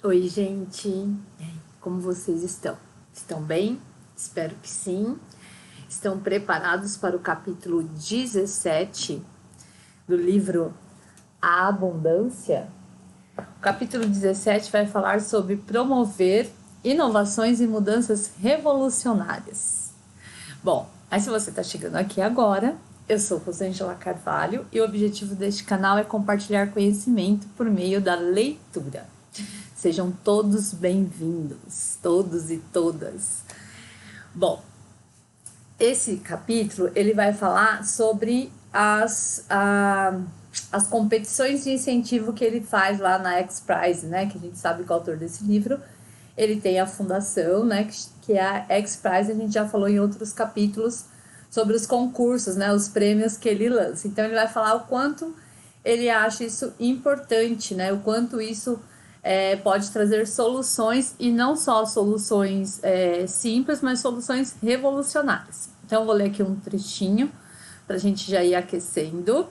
Oi, gente. E aí, como vocês estão? Estão bem? Espero que sim. Estão preparados para o capítulo 17 do livro A Abundância? O capítulo 17 vai falar sobre promover inovações e mudanças revolucionárias. Bom, mas se você está chegando aqui agora, eu sou Rosângela Carvalho e o objetivo deste canal é compartilhar conhecimento por meio da leitura. Sejam todos bem-vindos, todos e todas. Bom, esse capítulo ele vai falar sobre as competições de incentivo que ele faz lá na X-Prize, né? Que a gente sabe que o autor desse livro, ele tem a fundação, né? Que é a X-Prize, a gente já falou em outros capítulos sobre os concursos, né? Os prêmios que ele lança. Então ele vai falar o quanto ele acha isso importante, né? O quanto isso pode trazer soluções, e não só soluções simples, mas soluções revolucionárias. Então, eu vou ler aqui um trechinho para a gente já ir aquecendo.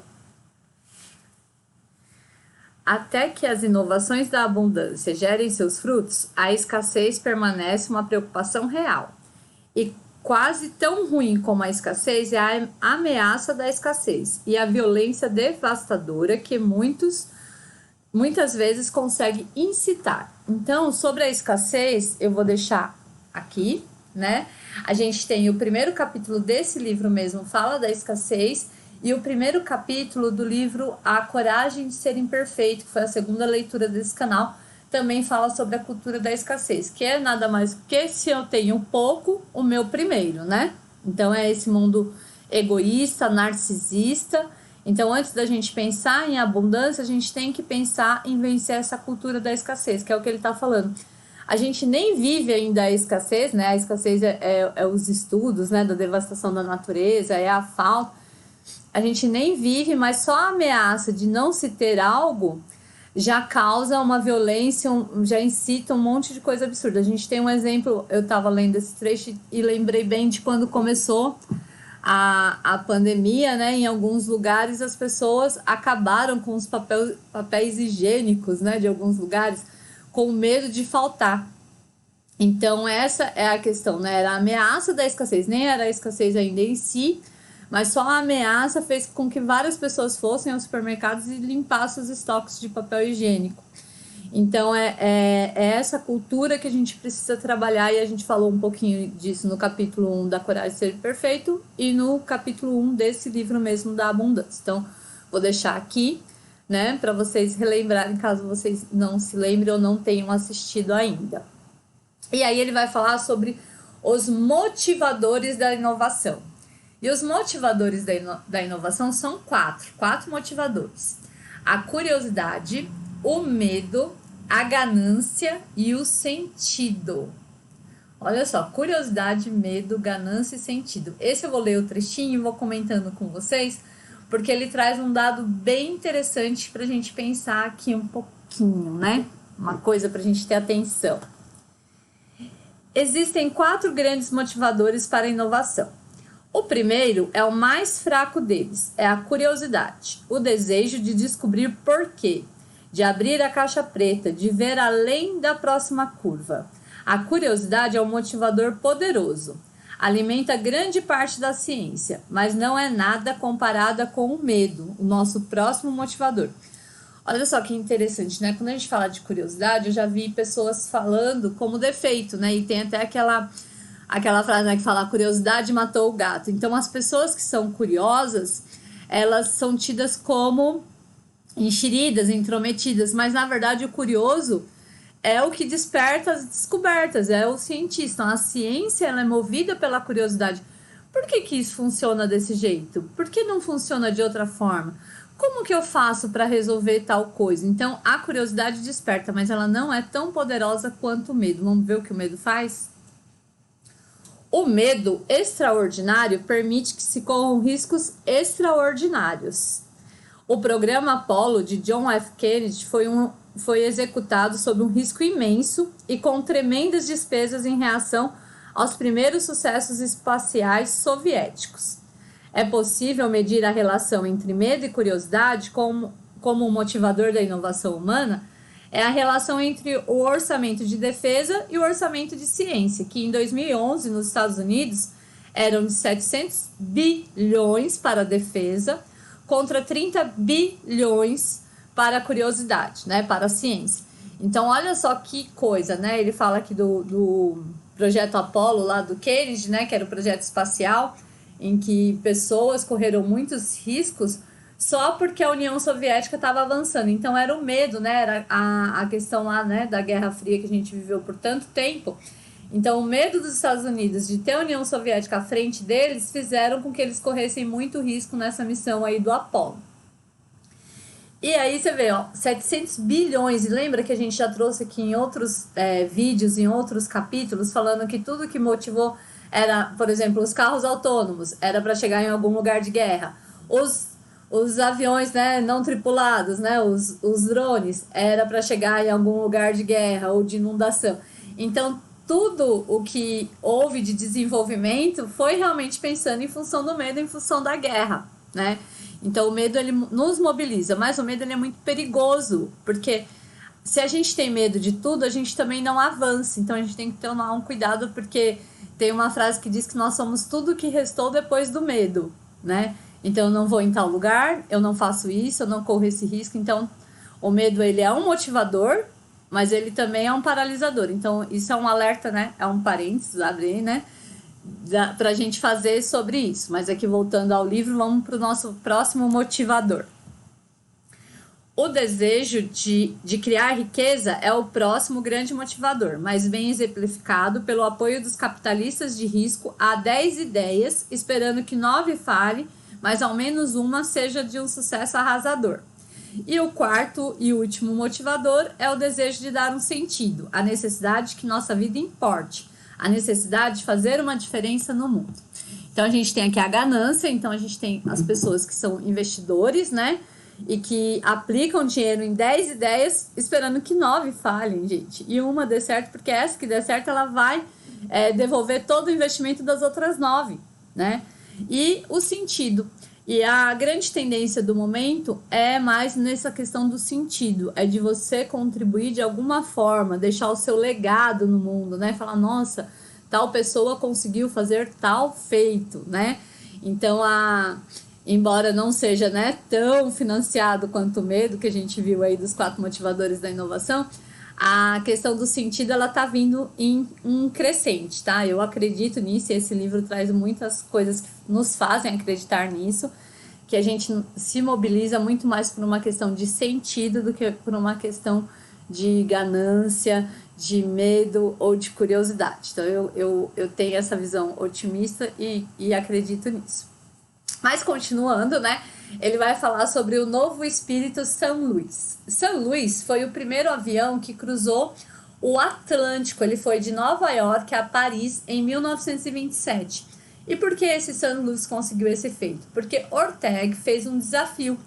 Até que as inovações da abundância gerem seus frutos, a escassez permanece uma preocupação real. E quase tão ruim como a escassez é a ameaça da escassez e a violência devastadora que muitas vezes consegue incitar. Então, sobre a escassez, eu vou deixar aqui, né? A gente tem o primeiro capítulo desse livro mesmo, fala da escassez, e o primeiro capítulo do livro A Coragem de Ser Imperfeito, que foi a segunda leitura desse canal, também fala sobre a cultura da escassez, que é nada mais que se eu tenho pouco, o meu primeiro, né? Então, é esse mundo egoísta, narcisista. Então, antes da gente pensar em abundância, a gente tem que pensar em vencer essa cultura da escassez, que é o que ele está falando. A gente nem vive ainda a escassez, né? A escassez é os estudos, né? Da devastação da natureza, é a falta. A gente nem vive, mas só a ameaça de não se ter algo já causa uma violência, já incita um monte de coisa absurda. A gente tem um exemplo, eu estava lendo esse trecho e lembrei bem de quando começou a pandemia, né? Em alguns lugares as pessoas acabaram com os papéis higiênicos, né? De alguns lugares, com medo de faltar. Então essa é a questão, né? Era a ameaça da escassez, nem era a escassez ainda em si, mas só a ameaça fez com que várias pessoas fossem aos supermercados e limpassem os estoques de papel higiênico. Então, é essa cultura que a gente precisa trabalhar, e a gente falou um pouquinho disso no capítulo 1 da Coragem de Ser Perfeito e no capítulo 1 desse livro mesmo da Abundância. Então, vou deixar aqui, né, para vocês relembrarem, caso vocês não se lembrem ou não tenham assistido ainda. E aí ele vai falar sobre os motivadores da inovação. E os motivadores da inovação são quatro motivadores: a curiosidade, o medo, a ganância e o sentido. Olha só, curiosidade, medo, ganância e sentido. Esse eu vou ler o trechinho e vou comentando com vocês, porque ele traz um dado bem interessante para a gente pensar aqui um pouquinho, né? Uma coisa para a gente ter atenção. Existem 4 grandes motivadores para a inovação. O primeiro é o mais fraco deles, é a curiosidade, o desejo de descobrir porquê, de abrir a caixa preta, de ver além da próxima curva. A curiosidade é um motivador poderoso, alimenta grande parte da ciência, mas não é nada comparada com o medo, o nosso próximo motivador. Olha só que interessante, né? Quando a gente fala de curiosidade, eu já vi pessoas falando como defeito, né? E tem até aquela frase, né, que fala: a curiosidade matou o gato. Então, as pessoas que são curiosas, elas são tidas como enxeridas, intrometidas, mas na verdade o curioso é o que desperta as descobertas, é o cientista. Então, a ciência, ela é movida pela curiosidade. Por que isso funciona desse jeito? Por que não funciona de outra forma? Como que eu faço para resolver tal coisa? Então, a curiosidade desperta, mas ela não é tão poderosa quanto o medo. Vamos ver o que o medo faz? O medo extraordinário permite que se corram riscos extraordinários. O programa Apollo de John F. Kennedy foi executado sob um risco imenso e com tremendas despesas em reação aos primeiros sucessos espaciais soviéticos. É possível medir a relação entre medo e curiosidade como um motivador da inovação humana? é a relação entre o orçamento de defesa e o orçamento de ciência, que em 2011, nos Estados Unidos, eram de 700 bilhões para a defesa, contra 30 bilhões para a curiosidade, né, para a ciência. Então, olha só que coisa, né? Ele fala aqui do projeto Apollo, lá do Kennedy, né, que era o projeto espacial, em que pessoas correram muitos riscos só porque a União Soviética estava avançando. Então, era o medo, né? Era a questão lá, né, da Guerra Fria que a gente viveu por tanto tempo. Então, o medo dos Estados Unidos de ter a União Soviética à frente deles fizeram com que eles corressem muito risco nessa missão aí do Apollo. E aí você vê, ó, 700 bilhões, e lembra que a gente já trouxe aqui em outros vídeos, em outros capítulos, falando que tudo que motivou era, por exemplo, os carros autônomos, era para chegar em algum lugar de guerra. Os aviões, né, não tripulados, né, os drones, era para chegar em algum lugar de guerra ou de inundação. Então, tudo o que houve de desenvolvimento foi realmente pensando em função do medo, em função da guerra, né? Então, o medo, ele nos mobiliza, mas o medo, ele é muito perigoso, porque se a gente tem medo de tudo, a gente também não avança. Então, a gente tem que ter um cuidado, porque tem uma frase que diz que nós somos tudo que restou depois do medo, né? Então, eu não vou em tal lugar, eu não faço isso, eu não corro esse risco. Então, o medo, ele é um motivador, mas ele também é um paralisador. Então, isso é um alerta, né? É um parênteses, abre aí, né? Pra gente fazer sobre isso. Mas aqui, voltando ao livro, vamos para o nosso próximo motivador. O desejo de criar riqueza é o próximo grande motivador, mas bem exemplificado pelo apoio dos capitalistas de risco a 10 ideias, esperando que 9 falhem, mas ao menos uma seja de um sucesso arrasador. E o quarto e último motivador é o desejo de dar um sentido, a necessidade de que nossa vida importe, a necessidade de fazer uma diferença no mundo. Então, a gente tem aqui a ganância, então a gente tem as pessoas que são investidores, né? E que aplicam dinheiro em 10 ideias, esperando que 9 falhem, gente. E uma dê certo, porque essa que der certo, ela vai devolver todo o investimento das outras 9, né? E o sentido. E a grande tendência do momento é mais nessa questão do sentido, é de você contribuir de alguma forma, deixar o seu legado no mundo, né? Falar, nossa, tal pessoa conseguiu fazer tal feito, né? Então, embora não seja, né, tão financiado quanto o medo que a gente viu aí dos 4 motivadores da inovação, a questão do sentido, ela tá vindo em um crescente, tá? Eu acredito nisso, e esse livro traz muitas coisas que nos fazem acreditar nisso, que a gente se mobiliza muito mais por uma questão de sentido do que por uma questão de ganância, de medo ou de curiosidade. Então, eu tenho essa visão otimista e acredito nisso. Mas continuando, né? Ele vai falar sobre o novo espírito San Luis. San Luis foi o primeiro avião que cruzou o Atlântico. Ele foi de Nova York a Paris em 1927. E por que esse San Luis conseguiu esse feito? Porque Ortega fez um desafio.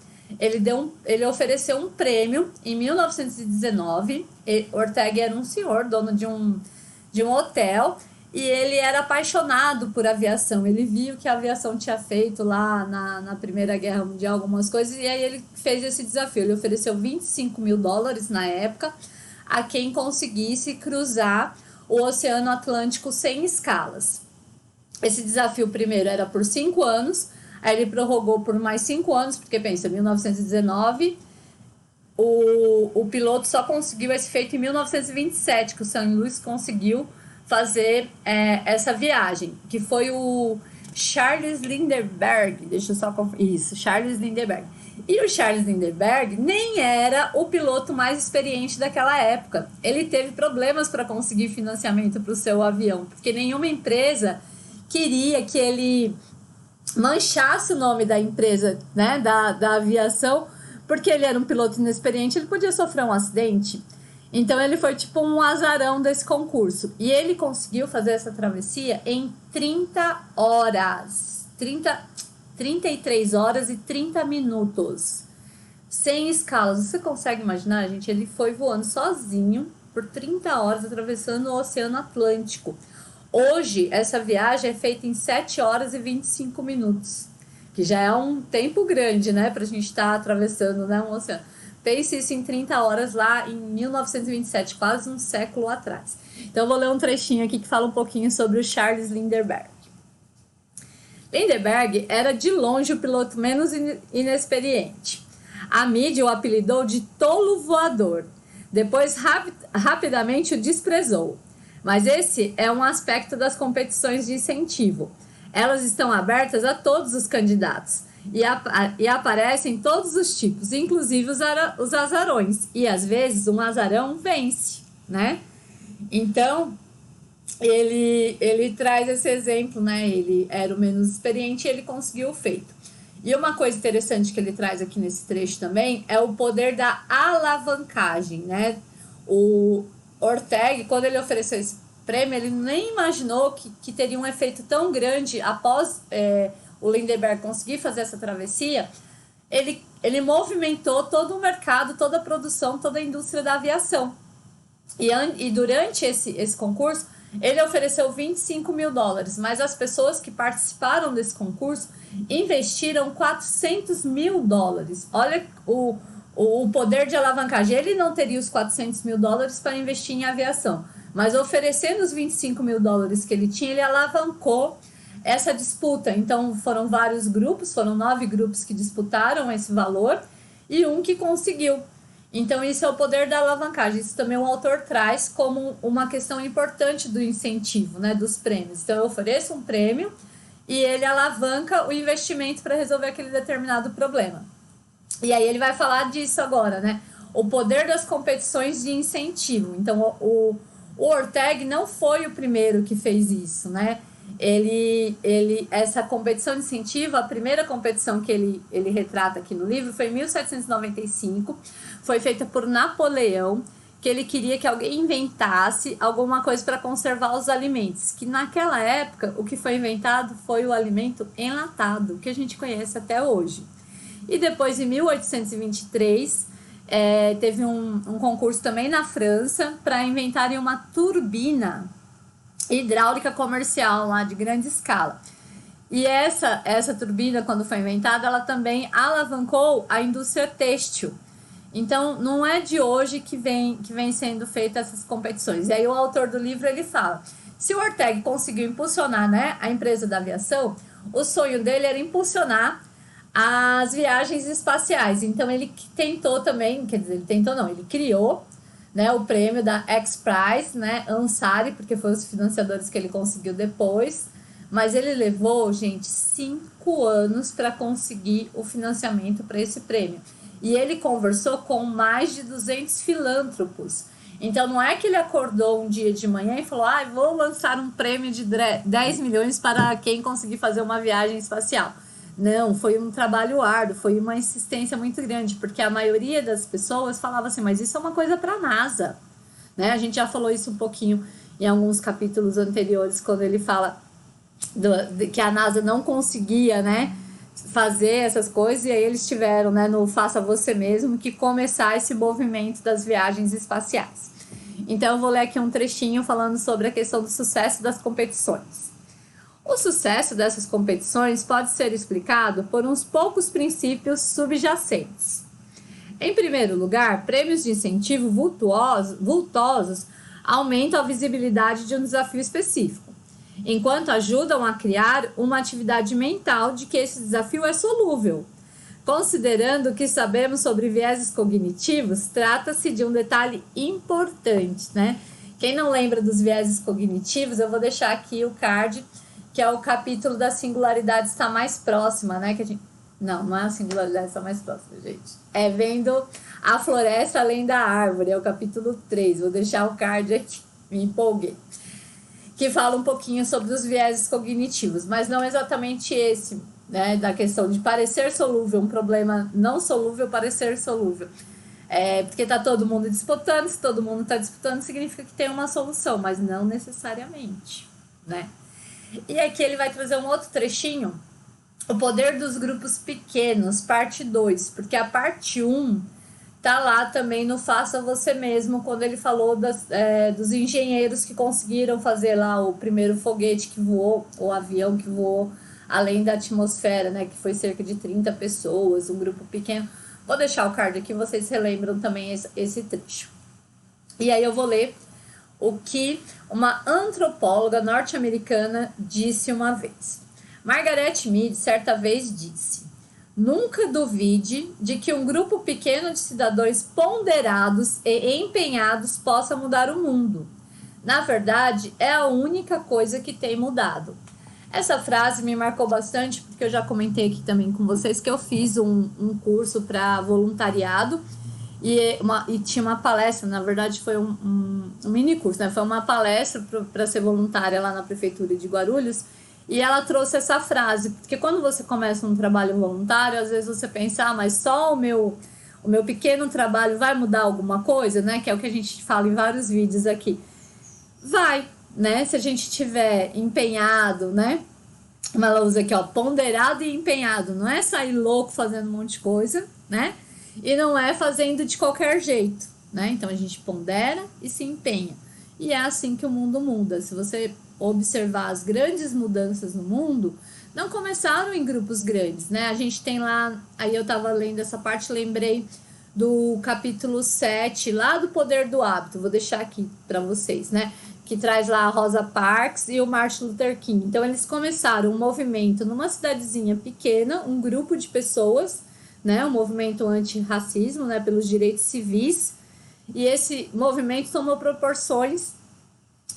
Ele ofereceu um prêmio em 1919. Ortega era um senhor, dono de um hotel, e ele era apaixonado por aviação. Ele viu que a aviação tinha feito lá na Primeira Guerra Mundial algumas coisas, e aí ele fez esse desafio. Ele ofereceu $25 mil na época a quem conseguisse cruzar o Oceano Atlântico sem escalas. Esse desafio primeiro era por 5 anos, aí ele prorrogou por mais 5 anos, porque pensa, 1919, o piloto só conseguiu esse feito em 1927, que o San Luis conseguiu fazer essa viagem, que foi o Charles Lindbergh, deixa eu só conferir, isso, Charles Lindbergh. E o Charles Lindbergh nem era o piloto mais experiente daquela época. Ele teve problemas para conseguir financiamento para o seu avião, porque nenhuma empresa queria que ele manchasse o nome da empresa, né, da aviação, porque ele era um piloto inexperiente, ele podia sofrer um acidente. Então, ele foi tipo um azarão desse concurso. E ele conseguiu fazer essa travessia em 30 horas. 33 horas e 30 minutos. Sem escalas. Você consegue imaginar, gente? Ele foi voando sozinho por 30 horas, atravessando o Oceano Atlântico. Hoje, essa viagem é feita em 7 horas e 25 minutos. Que já é um tempo grande, né? Pra gente estar atravessando, né, um oceano. pense isso em 30 horas lá em 1927, quase um século atrás. Então eu vou ler um trechinho aqui que fala um pouquinho sobre o Charles Lindbergh. Lindbergh era de longe o piloto menos inexperiente. A mídia o apelidou de tolo voador. Depois rapidamente o desprezou. Mas esse é um aspecto das competições de incentivo. Elas estão abertas a todos os candidatos e aparecem todos os tipos, inclusive os azarões. E às vezes um azarão vence, né? Então, ele traz esse exemplo, né? Ele era o menos experiente e ele conseguiu o feito. E uma coisa interessante que ele traz aqui nesse trecho também é o poder da alavancagem, né? O Ortega, quando ele ofereceu esse prêmio, ele nem imaginou que teria um efeito tão grande após o Lindbergh conseguir fazer essa travessia. Ele movimentou todo o mercado, toda a produção, toda a indústria da aviação. E durante esse concurso, ele ofereceu $25 mil, mas as pessoas que participaram desse concurso investiram $400 mil. Olha o poder de alavancagem. Ele não teria os $400 mil para investir em aviação, mas oferecendo os $25 mil que ele tinha, ele alavancou essa disputa. Então foram vários grupos, foram 9 grupos que disputaram esse valor e um que conseguiu. Então isso é o poder da alavancagem. Isso também o autor traz como uma questão importante do incentivo, né, dos prêmios. Então eu ofereço um prêmio e ele alavanca o investimento para resolver aquele determinado problema. E aí ele vai falar disso agora, né? O poder das competições de incentivo. Então o Ortega não foi o primeiro que fez isso, né? Essa competição de incentivo, a primeira competição que ele retrata aqui no livro foi em 1795, foi feita por Napoleão, que ele queria que alguém inventasse alguma coisa para conservar os alimentos, que naquela época o que foi inventado foi o alimento enlatado, que a gente conhece até hoje. E depois, em 1823, teve um concurso também na França para inventarem uma turbina hidráulica comercial lá de grande escala. E essa turbina, quando foi inventada, ela também alavancou a indústria têxtil. Então, não é de hoje que vem sendo feitas essas competições. E aí o autor do livro, ele fala, se o Ortega conseguiu impulsionar, né, a empresa da aviação, o sonho dele era impulsionar as viagens espaciais. Então, ele tentou também, quer dizer, ele criou, né, o prêmio da X-Prize, né, Ansari, porque foram os financiadores que ele conseguiu depois, mas ele levou, gente, 5 anos para conseguir o financiamento para esse prêmio. E ele conversou com mais de 200 filântropos. Então, não é que ele acordou um dia de manhã e falou, vou lançar um prêmio de 10 milhões para quem conseguir fazer uma viagem espacial. Não, foi um trabalho árduo, foi uma insistência muito grande, porque a maioria das pessoas falava assim, mas isso é uma coisa para a NASA, né? A gente já falou isso um pouquinho em alguns capítulos anteriores, quando ele fala que a NASA não conseguia, né, fazer essas coisas, e aí eles tiveram, né, no Faça Você Mesmo, que começar esse movimento das viagens espaciais. Então eu vou ler aqui um trechinho falando sobre a questão do sucesso das competições. O sucesso dessas competições pode ser explicado por uns poucos princípios subjacentes. Em primeiro lugar, prêmios de incentivo vultosos aumentam a visibilidade de um desafio específico, enquanto ajudam a criar uma atividade mental de que esse desafio é solúvel. Considerando o que sabemos sobre vieses cognitivos, trata-se de um detalhe importante, né? Quem não lembra dos vieses cognitivos, eu vou deixar aqui o card, que é o capítulo da singularidade está mais próxima, né? Não é a singularidade está mais próxima, gente. É vendo a floresta além da árvore, é o capítulo 3. Vou deixar o card aqui, me empolguei. Que fala um pouquinho sobre os vieses cognitivos, mas não exatamente esse, né? Da questão de parecer solúvel, um problema não solúvel parecer solúvel. Porque está todo mundo disputando, se todo mundo está disputando, significa que tem uma solução, mas não necessariamente, né? E aqui ele vai trazer um outro trechinho, o poder dos grupos pequenos, parte 2, porque a parte 1 tá lá também no Faça Você Mesmo, quando ele falou dos engenheiros que conseguiram fazer lá o primeiro foguete que voou, o avião que voou além da atmosfera, né, que foi cerca de 30 pessoas, um grupo pequeno, Vou deixar o card aqui, vocês relembram também esse trecho. E aí eu vou ler o que uma antropóloga norte-americana disse uma vez. Margaret Mead certa vez disse: nunca duvide de que um grupo pequeno de cidadãos ponderados e empenhados possa mudar o mundo. Na verdade, é a única coisa que tem mudado. Essa frase me marcou bastante, porque eu já comentei aqui também com vocês que eu fiz um curso para voluntariado e tinha uma palestra, na verdade foi um mini curso, né? Foi uma palestra para ser voluntária lá na Prefeitura de Guarulhos, e ela trouxe essa frase, porque quando você começa um trabalho voluntário, às vezes você pensa, mas só o meu pequeno trabalho vai mudar alguma coisa, né? Que é o que a gente fala em vários vídeos aqui. Vai, né? Se a gente tiver empenhado, né? Como ela usa aqui, ó, ponderado e empenhado. Não é sair louco fazendo um monte de coisa, né? E não é fazendo de qualquer jeito, né? Então a gente pondera e se empenha. E é assim que o mundo muda. Se você observar as grandes mudanças no mundo, não começaram em grupos grandes, né? A gente tem lá, aí eu tava lendo essa parte, lembrei do capítulo 7, lá do Poder do Hábito, vou deixar aqui para vocês, né? Que traz lá a Rosa Parks e o Martin Luther King. Então eles começaram um movimento numa cidadezinha pequena, um grupo de pessoas, né? Um movimento antirracismo, né? Pelos direitos civis. E esse movimento tomou proporções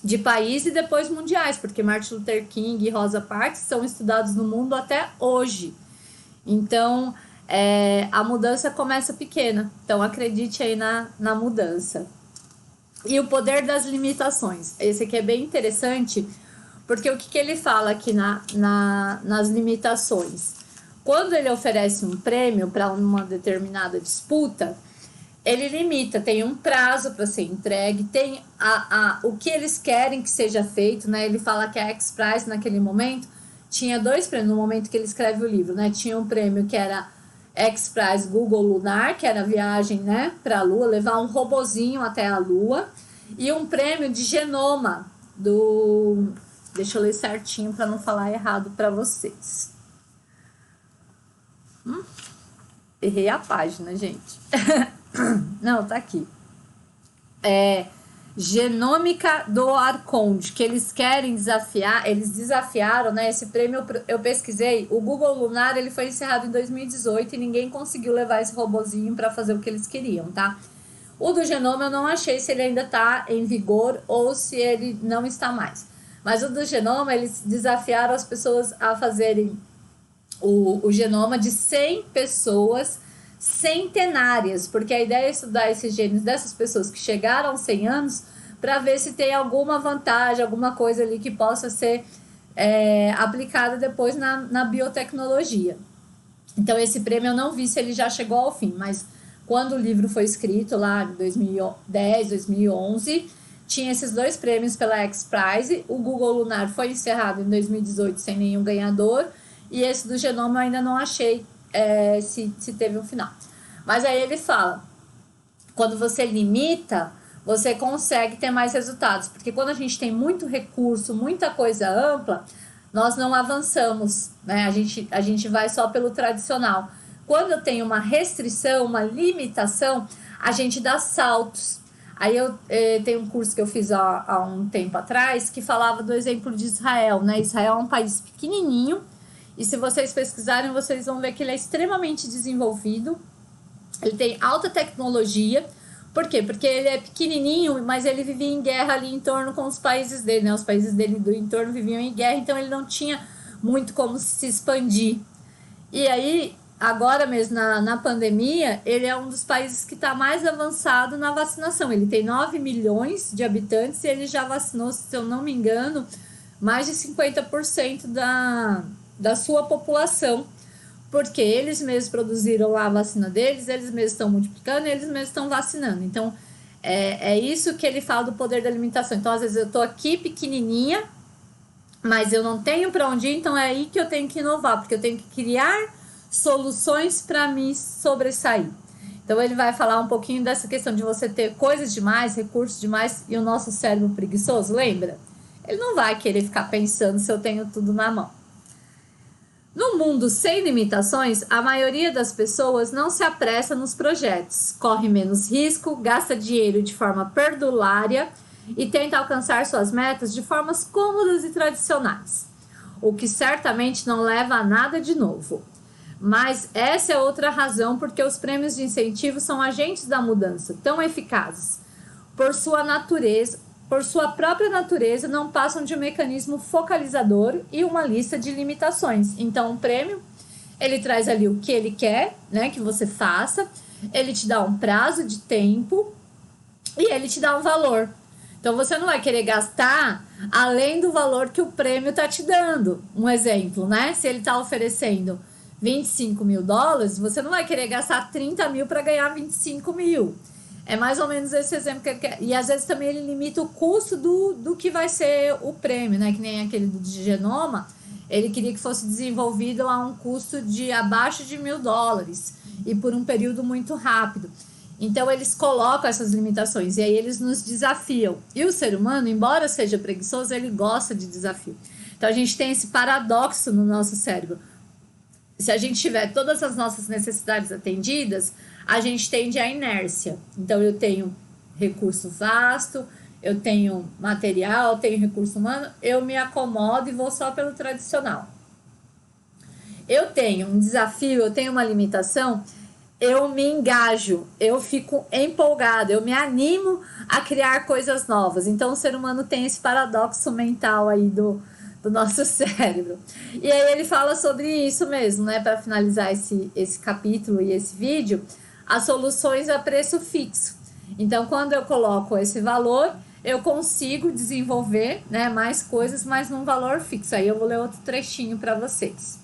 de país e depois mundiais, porque Martin Luther King e Rosa Parks são estudados no mundo até hoje. Então, a mudança começa pequena. Então, acredite aí na mudança. E o poder das limitações. Esse aqui é bem interessante, porque o que ele fala aqui nas limitações? Quando ele oferece um prêmio para uma determinada disputa, ele limita, tem um prazo para ser entregue, tem o que eles querem que seja feito, né? Ele fala que a X-Prize, naquele momento, tinha 2 prêmios, no momento que ele escreve o livro, né? Tinha um prêmio que era X-Prize Google Lunar, que era a viagem, né, para a Lua, levar um robozinho até a Lua, e um prêmio de genoma do... Deixa eu ler certinho para não falar errado para vocês. Errei a página, gente. Não, tá aqui. Genômica do Arconde, que eles querem desafiar, eles desafiaram, né? Esse prêmio eu pesquisei, o Google Lunar ele foi encerrado em 2018 e ninguém conseguiu levar esse robozinho para fazer o que eles queriam, tá? O do genoma eu não achei se ele ainda tá em vigor ou se ele não está mais. Mas o do genoma, eles desafiaram as pessoas a fazerem o genoma de 100 pessoas centenárias, porque a ideia é estudar esses genes dessas pessoas que chegaram aos 100 anos para ver se tem alguma vantagem, alguma coisa ali que possa ser aplicada depois na biotecnologia. Então esse prêmio eu não vi se ele já chegou ao fim, mas quando o livro foi escrito lá em 2010, 2011, tinha esses 2 prêmios pela X-Prize. O Google Lunar foi encerrado em 2018 sem nenhum ganhador, e esse do genoma eu ainda não achei se teve um final. Mas aí ele fala, quando você limita, você consegue ter mais resultados, porque quando a gente tem muito recurso, muita coisa ampla, nós não avançamos, né? A gente vai só pelo tradicional. Quando eu tenho uma restrição, uma limitação, a gente dá saltos. Aí eu tenho um curso que eu fiz há um tempo atrás, que falava do exemplo de Israel, né? Israel é um país pequenininho, e se vocês pesquisarem, vocês vão ver que ele é extremamente desenvolvido. Ele tem alta tecnologia. Por quê? Porque ele é pequenininho, mas ele vivia em guerra ali em torno com os países dele, né? Os países dele do entorno viviam em guerra, então ele não tinha muito como se expandir. E aí, agora mesmo na pandemia, ele é um dos países que está mais avançado na vacinação. Ele tem 9 milhões de habitantes e ele já vacinou, se eu não me engano, mais de 50% da sua população, porque eles mesmos produziram a vacina deles, eles mesmos estão multiplicando, eles mesmos estão vacinando. Então, é isso que ele fala do poder da alimentação. Então, às vezes eu estou aqui pequenininha, mas eu não tenho para onde ir, então é aí que eu tenho que inovar, porque eu tenho que criar soluções para me sobressair. Então, ele vai falar um pouquinho dessa questão de você ter coisas demais, recursos demais, e o nosso cérebro preguiçoso, lembra? Ele não vai querer ficar pensando se eu tenho tudo na mão. No No mundo sem limitações, a maioria das pessoas não se apressa nos projetos, corre menos risco, gasta dinheiro de forma perdulária e tenta alcançar suas metas de formas cômodas e tradicionais, o que certamente não leva a nada de novo. Mas essa é outra razão porque os prêmios de incentivo são agentes da mudança, tão eficazes. Por sua própria natureza, não passam de um mecanismo focalizador e uma lista de limitações. Então, o prêmio, ele traz ali o que ele quer, né, que você faça, ele te dá um prazo de tempo e ele te dá um valor. Então, você não vai querer gastar além do valor que o prêmio está te dando. Um exemplo, né? Se ele está oferecendo $25 mil, você não vai querer gastar 30 mil para ganhar 25 mil. É mais ou menos esse exemplo que ele quer. E às vezes também ele limita o custo do que vai ser o prêmio, né? Que nem aquele do genoma. Ele queria que fosse desenvolvido a um custo de abaixo de $1.000 e por um período muito rápido. Então eles colocam essas limitações e aí eles nos desafiam. E o ser humano, embora seja preguiçoso, ele gosta de desafio. Então a gente tem esse paradoxo no nosso cérebro. Se a gente tiver todas as nossas necessidades atendidas, a gente tende à inércia. Então, eu tenho recurso vasto, eu tenho material, eu tenho recurso humano, eu me acomodo e vou só pelo tradicional. Eu tenho um desafio, eu tenho uma limitação, eu me engajo, eu fico empolgado, eu me animo a criar coisas novas. Então, o ser humano tem esse paradoxo mental aí do nosso cérebro. E aí ele fala sobre isso mesmo, né? Para finalizar esse capítulo e esse vídeo, as soluções a preço fixo. Então, quando eu coloco esse valor, eu consigo desenvolver, né, mais coisas, mas num valor fixo. Aí eu vou ler outro trechinho para vocês.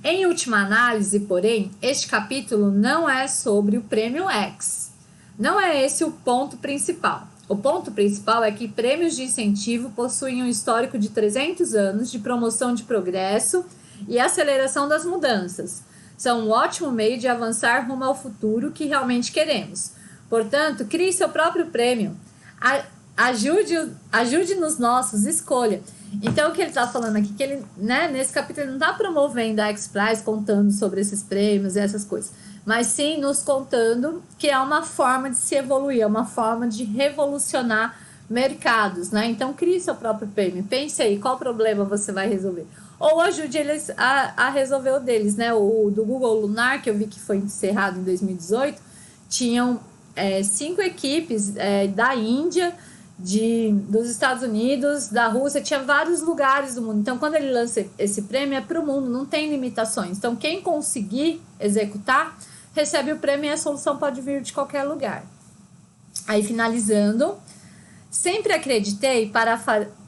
Em última análise, porém, este capítulo não é sobre o prêmio X. Não é esse o ponto principal. O ponto principal é que prêmios de incentivo possuem um histórico de 300 anos de promoção de progresso e aceleração das mudanças. São um ótimo meio de avançar rumo ao futuro que realmente queremos. Portanto, crie seu próprio prêmio. Ajude nos nossos, escolha. Então, o que ele está falando aqui, que ele, né, nesse capítulo, ele não está promovendo a X-Prize, contando sobre esses prêmios e essas coisas, mas sim nos contando que é uma forma de se evoluir, é uma forma de revolucionar mercados, né? Então, crie seu próprio prêmio. Pense aí, qual problema você vai resolver. Ou ajude eles a resolver o deles, né? O do Google Lunar, que eu vi que foi encerrado em 2018, tinham 5 equipes da Índia, dos Estados Unidos, da Rússia, tinha vários lugares do mundo. Então, quando ele lança esse prêmio, é para o mundo, não tem limitações. Então, quem conseguir executar, recebe o prêmio e a solução pode vir de qualquer lugar. Aí, finalizando, sempre acreditei,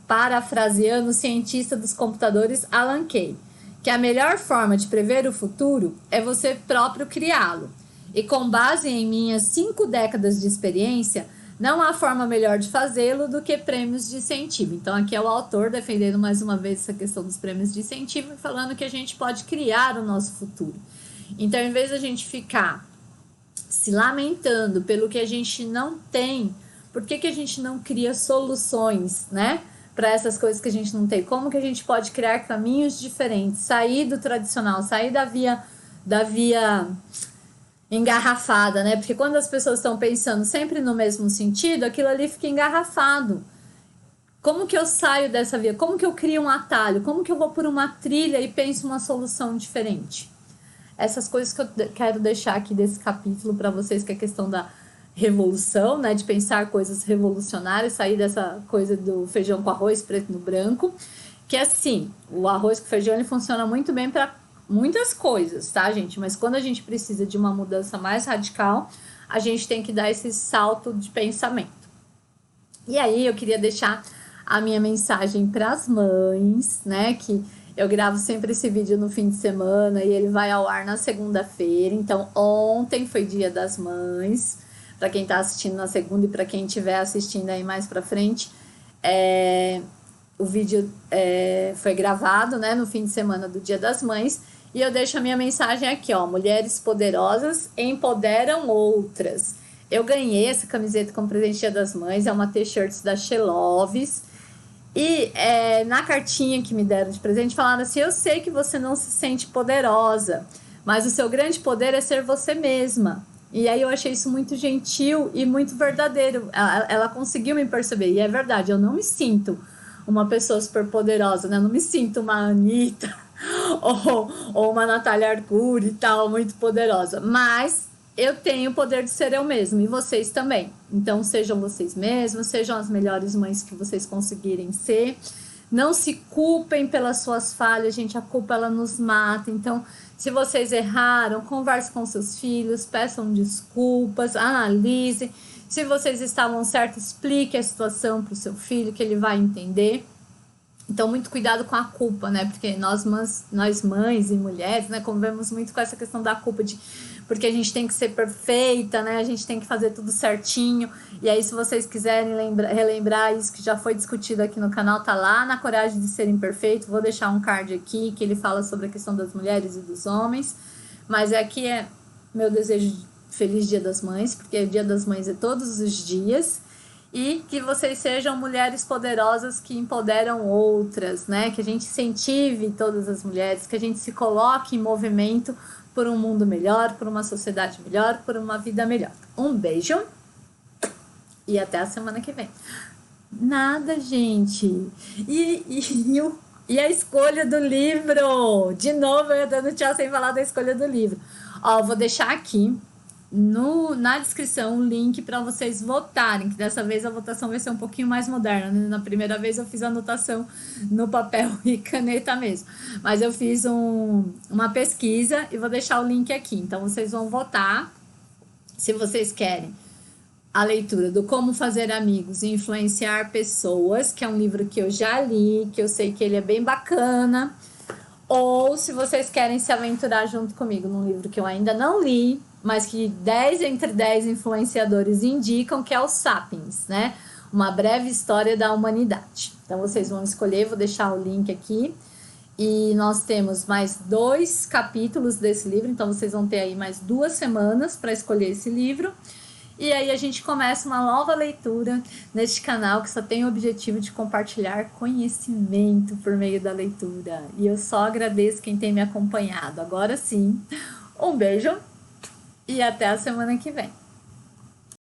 parafraseando o cientista dos computadores Alan Kay, que a melhor forma de prever o futuro é você próprio criá-lo. E com base em minhas 5 décadas de experiência, não há forma melhor de fazê-lo do que prêmios de incentivo. Então, aqui é o autor defendendo mais uma vez essa questão dos prêmios de incentivo e falando que a gente pode criar o nosso futuro. Então, em vez de a gente ficar se lamentando pelo que a gente não tem, por que a gente não cria soluções, né? Para essas coisas que a gente não tem? Como que a gente pode criar caminhos diferentes? Sair do tradicional, sair da via engarrafada, né? Porque quando as pessoas estão pensando sempre no mesmo sentido, aquilo ali fica engarrafado. Como que eu saio dessa via? Como que eu crio um atalho? Como que eu vou por uma trilha e penso uma solução diferente? Essas coisas que eu quero deixar aqui desse capítulo para vocês, que é a questão da revolução, né? De pensar coisas revolucionárias, sair dessa coisa do feijão com arroz, preto no branco. Que assim, o arroz com feijão ele funciona muito bem para muitas coisas, tá, gente? Mas quando a gente precisa de uma mudança mais radical, a gente tem que dar esse salto de pensamento. E aí eu queria deixar a minha mensagem para as mães, né? Que eu gravo sempre esse vídeo no fim de semana e ele vai ao ar na segunda-feira. Então, ontem foi Dia das Mães, para quem tá assistindo na segunda e para quem estiver assistindo aí mais para frente. O vídeo foi gravado, né, no fim de semana do Dia das Mães. E eu deixo a minha mensagem aqui, ó. Mulheres poderosas empoderam outras. Eu ganhei essa camiseta como presente Dia das Mães. É uma t-shirt da Sheloves. E na cartinha que me deram de presente, falaram assim: eu sei que você não se sente poderosa, mas o seu grande poder é ser você mesma. E aí eu achei isso muito gentil e muito verdadeiro. Ela conseguiu me perceber. E é verdade, eu não me sinto uma pessoa super poderosa, né? Eu não me sinto uma Anitta ou uma Natália Arcuri e tal, muito poderosa. Mas eu tenho o poder de ser eu mesma e vocês também. Então sejam vocês mesmos, sejam as melhores mães que vocês conseguirem ser. Não se culpem pelas suas falhas, gente, a culpa ela nos mata. Então, se vocês erraram, converse com seus filhos, peçam desculpas, analise. Se vocês estavam certos, explique a situação para o seu filho, que ele vai entender. Então, muito cuidado com a culpa, né? Porque nós mães e mulheres, né, convivemos muito com essa questão da culpa de porque a gente tem que ser perfeita, né? A gente tem que fazer tudo certinho. E aí, se vocês quiserem relembrar isso que já foi discutido aqui no canal, tá lá na Coragem de Ser Imperfeito. Vou deixar um card aqui que ele fala sobre a questão das mulheres e dos homens. Mas aqui é meu desejo de feliz Dia das Mães, porque o Dia das Mães é todos os dias. E que vocês sejam mulheres poderosas que empoderam outras, né? Que a gente incentive todas as mulheres, que a gente se coloque em movimento por um mundo melhor, por uma sociedade melhor, por uma vida melhor. Um beijo e até a semana que vem. Nada, gente. E a escolha do livro? De novo, eu dando tchau sem falar da escolha do livro. Ó, vou deixar aqui na descrição o link para vocês votarem, que dessa vez a votação vai ser um pouquinho mais moderna, né? Na primeira vez eu fiz a anotação no papel e caneta mesmo, mas eu fiz uma pesquisa e vou deixar o link aqui, então vocês vão votar se vocês querem a leitura do Como Fazer Amigos e Influenciar Pessoas, que é um livro que eu já li, que eu sei que ele é bem bacana, ou se vocês querem se aventurar junto comigo num livro que eu ainda não li, mas que 10 entre 10 influenciadores indicam, que é o Sapiens, né? Uma breve história da humanidade. Então vocês vão escolher, vou deixar o link aqui. E nós temos mais 2 capítulos desse livro, então vocês vão ter aí mais 2 semanas para escolher esse livro. E aí a gente começa uma nova leitura neste canal que só tem o objetivo de compartilhar conhecimento por meio da leitura. E eu só agradeço quem tem me acompanhado. Agora sim, um beijo e até a semana que vem.